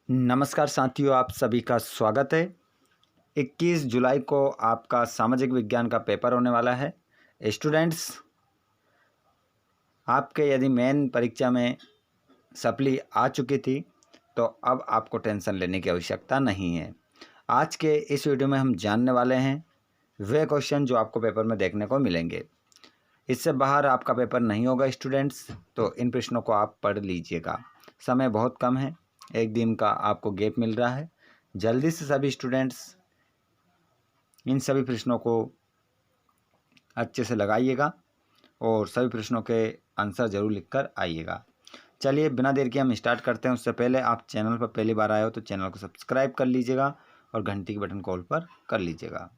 नमस्कार साथियों, आप सभी का स्वागत है। 21 जुलाई को आपका सामाजिक विज्ञान का पेपर होने वाला है। स्टूडेंट्स, आपके यदि मेन परीक्षा में सप्ली आ चुकी थी तो अब आपको टेंशन लेने की आवश्यकता नहीं है। आज के इस वीडियो में हम जानने वाले हैं वे क्वेश्चन जो आपको पेपर में देखने को मिलेंगे। इससे बाहर आपका पेपर नहीं होगा स्टूडेंट्स, तो इन प्रश्नों को आप पढ़ लीजिएगा। समय बहुत कम है, एक दिन का आपको गैप मिल रहा है। जल्दी से सभी स्टूडेंट्स इन सभी प्रश्नों को अच्छे से लगाइएगा और सभी प्रश्नों के आंसर ज़रूर लिखकर आइएगा। चलिए बिना देर के हम स्टार्ट करते हैं। उससे पहले आप चैनल पर पहली बार आए हो तो चैनल को सब्सक्राइब कर लीजिएगा और घंटी के बटन को ऑल पर कर लीजिएगा।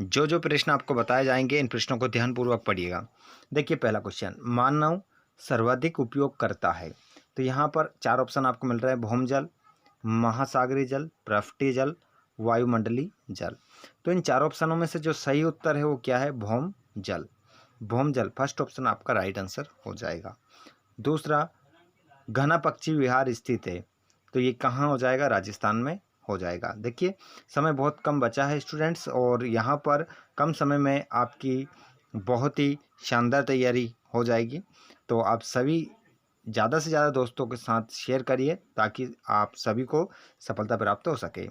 जो जो प्रश्न आपको बताए जाएंगे इन प्रश्नों को ध्यानपूर्वक पढ़िएगा। देखिए पहला क्वेश्चन, मानव सर्वाधिक उपयोग करता है। तो यहाँ पर 4 ऑप्शन आपको मिल रहा है, भौमजल, महासागरीय जल, पृष्ठीय जल, वायुमंडलीय जल। तो इन 4 ऑप्शनों में से जो सही उत्तर है वो क्या है? भौम जल। भौम जल फर्स्ट ऑप्शन आपका राइट आंसर हो जाएगा। दूसरा, घना पक्षी विहार स्थित है। तो ये कहाँ हो जाएगा? राजस्थान में हो जाएगा। देखिए समय बहुत कम बचा है स्टूडेंट्स, और यहाँ पर कम समय में आपकी बहुत ही शानदार तैयारी हो जाएगी। तो आप सभी ज़्यादा से ज़्यादा दोस्तों के साथ शेयर करिए ताकि आप सभी को सफलता प्राप्त हो सके।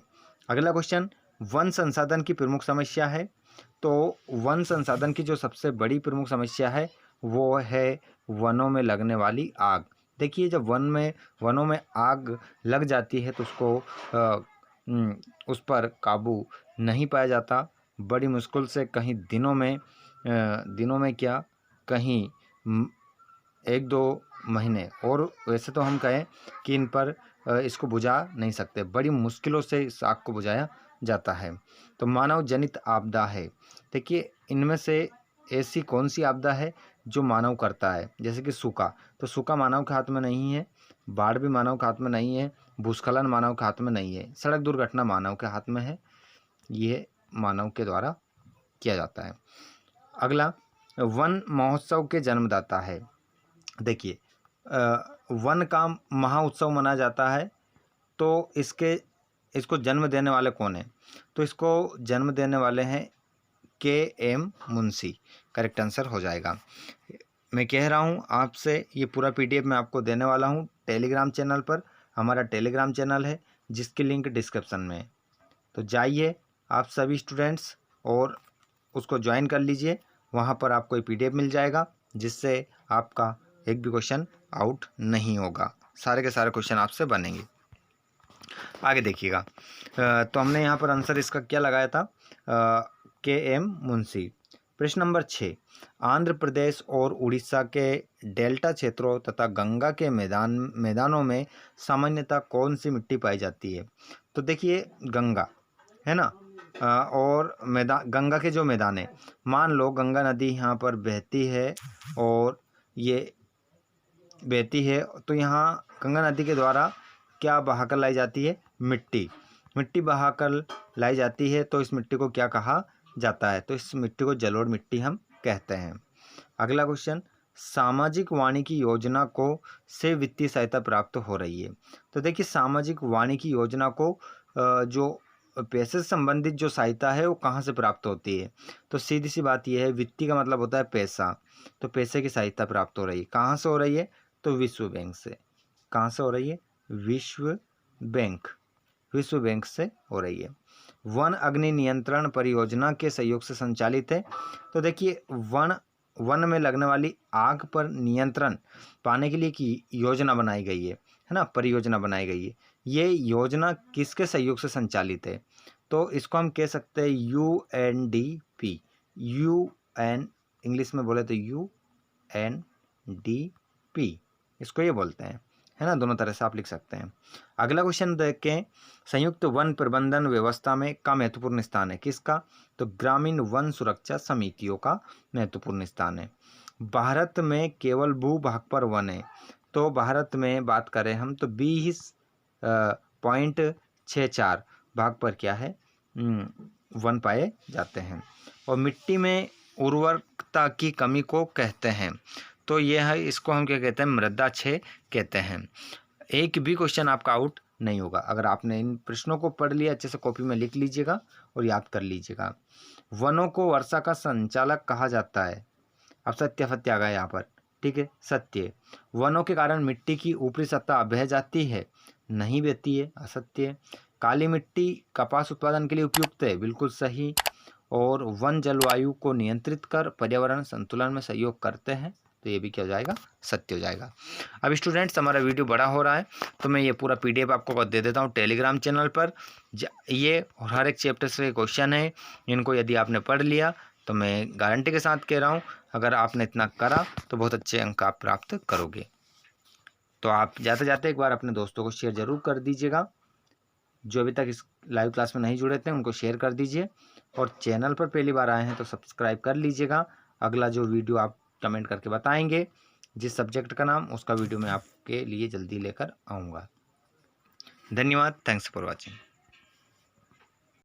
अगला क्वेश्चन, वन संसाधन की प्रमुख समस्या है। तो वन संसाधन की जो सबसे बड़ी प्रमुख समस्या है वो है वनों में लगने वाली आग। देखिए जब वनों में आग लग जाती है तो उस पर काबू नहीं पाया जाता। बड़ी मुश्किल से कहीं दिनों में क्या, कहीं 1-2 महीने, और वैसे तो हम कहें कि इन पर इसको बुझा नहीं सकते। बड़ी मुश्किलों से इस आग को बुझाया जाता है। तो मानव जनित आपदा है। देखिए इनमें से ऐसी कौन सी आपदा है जो मानव करता है? जैसे कि सूखा, तो सूखा मानव के हाथ में नहीं है। बाढ़ भी मानव के हाथ में नहीं है। भूस्खलन मानव के हाथ में नहीं है। सड़क दुर्घटना मानव के हाथ में है। ये मानव के द्वारा किया जाता है। अगला, वन महोत्सव के जन्मदाता है। देखिए वन का महाउत्सव मनाया जाता है, तो इसको जन्म देने वाले कौन हैं? तो इसको जन्म देने वाले हैं के.एम. मुंशी। करेक्ट आंसर हो जाएगा। मैं कह रहा हूँ आपसे, ये पूरा पीडीएफ मैं आपको देने वाला हूँ टेलीग्राम चैनल पर। हमारा टेलीग्राम चैनल है जिसकी लिंक डिस्क्रिप्शन में है। तो जाइए आप सभी स्टूडेंट्स और उसको ज्वाइन कर लीजिए। वहाँ पर आपको ये पीडीएफ मिल जाएगा जिससे आपका एक भी क्वेश्चन आउट नहीं होगा। सारे के सारे क्वेश्चन आपसे बनेंगे। आगे देखिएगा, तो हमने यहाँ पर आंसर इसका क्या लगाया था? के.एम. मुंशी। प्रश्न नंबर 6, आंध्र प्रदेश और उड़ीसा के डेल्टा क्षेत्रों तथा गंगा के मैदानों में सामान्यतः कौन सी मिट्टी पाई जाती है? तो देखिए गंगा है ना, और गंगा के जो मैदान है, मान लो गंगा नदी यहाँ पर बहती है और ये बहती है, तो यहाँ गंगा नदी के द्वारा क्या बहाकर लाई जाती है? मिट्टी बहाकर लाई जाती है। तो इस मिट्टी को क्या कहा जाता है? तो इस मिट्टी को जलोढ़ मिट्टी हम कहते हैं। अगला क्वेश्चन, सामाजिक वानिकी योजना को से वित्तीय सहायता प्राप्त हो रही है। तो देखिए सामाजिक वानिकी योजना को जो पैसे से संबंधित जो सहायता है वो कहाँ से प्राप्त होती है? तो सीधी सी बात यह है, वित्तीय का मतलब होता है पैसा। तो पैसे की सहायता प्राप्त हो रही है। कहाँ से हो रही है? तो विश्व बैंक से। कहाँ से हो रही है? विश्व बैंक से हो रही है। वन अग्नि नियंत्रण परियोजना के सहयोग से संचालित है। तो देखिए वन में लगने वाली आग पर नियंत्रण पाने के लिए की योजना बनाई गई है ना, परियोजना बनाई गई है। ये योजना किसके सहयोग से संचालित है? तो इसको हम कह सकते हैं UNDP। UN इंग्लिश में बोले तो UNDP इसको ये बोलते हैं, है ना। दोनों तरह से आप लिख सकते हैं। अगला क्वेश्चन देखें, संयुक्त वन प्रबंधन व्यवस्था में का महत्वपूर्ण स्थान है किसका? तो ग्रामीण वन सुरक्षा समितियों का महत्वपूर्ण स्थान है। भारत में केवल भूभाग पर वन है। तो भारत में बात करें हम तो 20.64 भाग पर क्या है? वन पाए जाते हैं। और मिट्टी में उर्वरकता की कमी को कहते हैं। तो ये है, इसको हम क्या कहते हैं, मृदा क्षय कहते हैं। एक भी क्वेश्चन आपका आउट नहीं होगा। अगर आपने इन प्रश्नों को पढ़ लिया, अच्छे से कॉपी में लिख लीजिएगा और याद कर लीजिएगा। वनों को वर्षा का संचालक कहा जाता है। अब सत्य फत्य आ गया यहाँ पर, ठीक है। सत्य, वनों के कारण मिट्टी की ऊपरी सतह बह जाती है, नहीं बहती है, असत्य। काली मिट्टी कपास उत्पादन के लिए उपयुक्त है, बिल्कुल सही। और वन जलवायु को नियंत्रित कर पर्यावरण संतुलन में सहयोग करते हैं, तो ये भी क्या हो जाएगा, सत्य हो जाएगा। अब स्टूडेंट्स, हमारा वीडियो बड़ा हो रहा है तो मैं ये पूरा PDF आपको दे देता हूँ टेलीग्राम चैनल पर। ये हर एक चैप्टर से क्वेश्चन है, इनको यदि आपने पढ़ लिया तो मैं गारंटी के साथ कह रहा हूँ, अगर आपने इतना करा तो बहुत अच्छे अंक आप प्राप्त करोगे। तो आप जाते जाते एक बार अपने दोस्तों को शेयर ज़रूर कर दीजिएगा। जो अभी तक इस लाइव क्लास में नहीं जुड़े थे उनको शेयर कर दीजिए, और चैनल पर पहली बार आए हैं तो सब्सक्राइब कर लीजिएगा। अगला जो वीडियो आप कमेंट करके बताएंगे जिस सब्जेक्ट का नाम, उसका वीडियो मैं आपके लिए जल्दी लेकर आऊँगा। धन्यवाद। Thanks for watching.